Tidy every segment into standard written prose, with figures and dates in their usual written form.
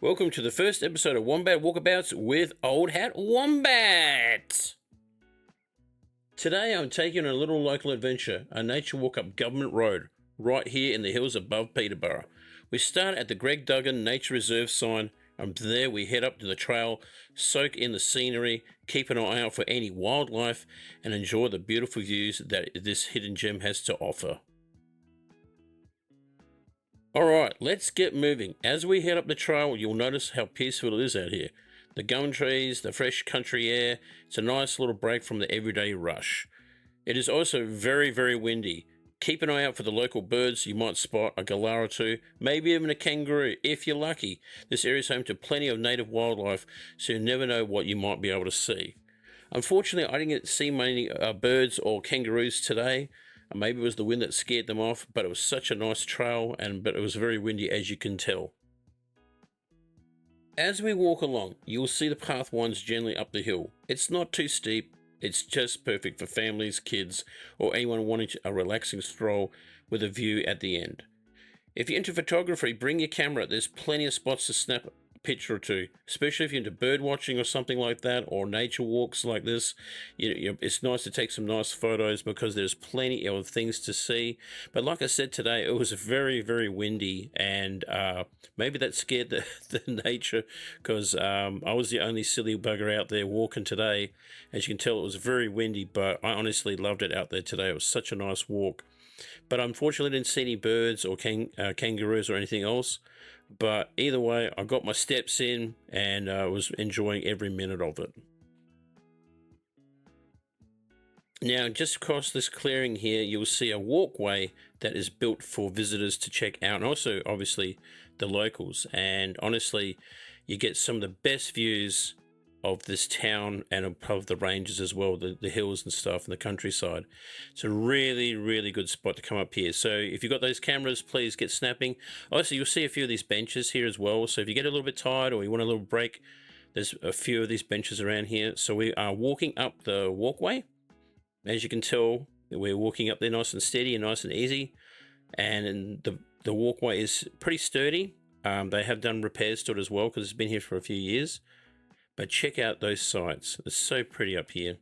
Welcome to the first episode of Wombat Walkabouts with Old Hat Wombat. Today I'm taking a little local adventure, a nature walk up Government Road, right here in the hills above Peterborough. We start at the Greg Duggan Nature Reserve sign, and from there we head up to the trail, soak in the scenery, keep an eye out for any wildlife, and enjoy the beautiful views that this hidden gem has to offer. Alright, let's get moving. As we head up the trail, you'll notice how peaceful it is out here. The gum trees, the fresh country air, it's a nice little break from the everyday rush. It is also very, very windy. Keep an eye out for the local birds. You might spot a galah or two, maybe even a kangaroo, if you're lucky. This area is home to plenty of native wildlife, so you never know what you might be able to see. Unfortunately, I didn't get to see many birds or kangaroos today. Maybe it was the wind that scared them off, but it was such a nice trail, but it was very windy, as you can tell. As we walk along, you'll see the path winds gently up the hill. It's not too steep, it's just perfect for families, kids, or anyone wanting a relaxing stroll with a view at the end. If you're into photography, bring your camera. There's plenty of spots to snap a picture or two, especially if you're into bird watching or something like that, or nature walks like this. It's nice to take some nice photos because there's plenty of things to see. But like I said today, it was very, very windy, and maybe that scared the nature, because I was the only silly bugger out there walking today. As you can tell, it was very windy, but I honestly loved it out there today. It was such a nice walk. But unfortunately, I didn't see any birds or kangaroos or anything else. But either way, I got my steps in and was enjoying every minute of it. Now, just across this clearing here, you'll see a walkway that is built for visitors to check out, and also, obviously, the locals. And honestly, you get some of the best views of this town and of the ranges as well, the hills and stuff, and the countryside. It's a really, really good spot to come up here. So if you've got those cameras, please get snapping. Also, you'll see a few of these benches here as well. So if you get a little bit tired or you want a little break, there's a few of these benches around here. So we are walking up the walkway. As you can tell, we're walking up there nice and steady and nice and easy. And the walkway is pretty sturdy. They have done repairs to it as well because it's been here for a few years. But check out those sights. It's so pretty up here.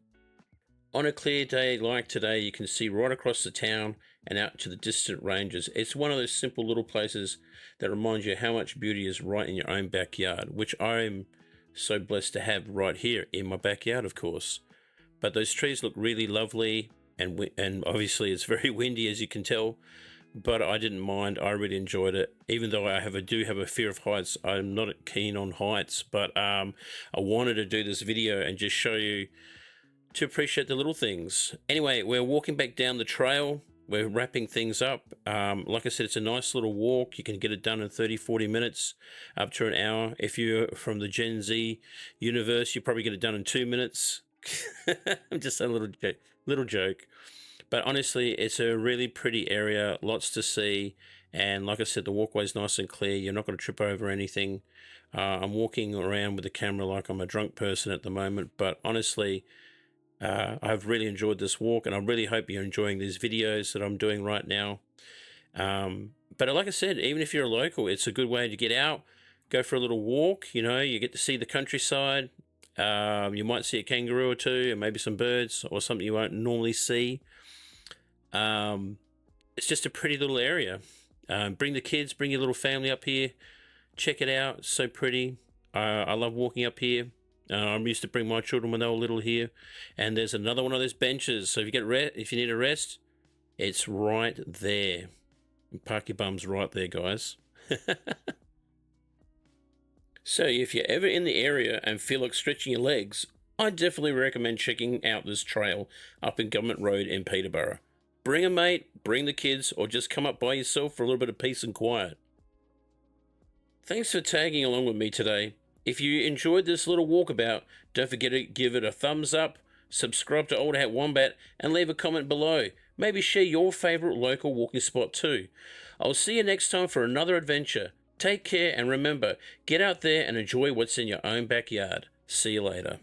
On a clear day like today, you can see right across the town and out to the distant ranges. It's one of those simple little places that reminds you how much beauty is right in your own backyard, which I'm so blessed to have right here in my backyard, of course. But those trees look really lovely, and obviously it's very windy, as you can tell. But I didn't mind. I really enjoyed it. Even though I do have a fear of heights, I'm not keen on heights. But I wanted to do this video and just show you to appreciate the little things. Anyway, we're walking back down the trail. We're wrapping things up. Like I said, it's a nice little walk. You can get it done in 30-40 minutes, up to an hour. If you're from the Gen Z universe, you probably get it done in 2 minutes. I'm just a little joke. But honestly, it's a really pretty area, lots to see. And like I said, the walkway's nice and clear. You're not going to trip over anything. I'm walking around with the camera like I'm a drunk person at the moment. But honestly, I've really enjoyed this walk, and I really hope you're enjoying these videos that I'm doing right now. But like I said, even if you're a local, it's a good way to get out, go for a little walk. You get to see the countryside. You might see a kangaroo or two, and maybe some birds or something you won't normally see. It's just a pretty little area. Bring the kids, bring your little family up here, check it out. It's so pretty. I love walking up here. I used to bring my children when they were little here. And there's another one of those benches, so if you need a rest, it's right there. Park your bums right there, guys. So if you're ever in the area and feel like stretching your legs, I definitely recommend checking out this trail up in Government Road in Peterborough. Bring a mate, bring the kids, or just come up by yourself for a little bit of peace and quiet. Thanks for tagging along with me today. If you enjoyed this little walkabout, don't forget to give it a thumbs up, subscribe to Old Hat Wombat, and leave a comment below. Maybe share your favourite local walking spot too. I'll see you next time for another adventure. Take care, and remember, get out there and enjoy what's in your own backyard. See you later.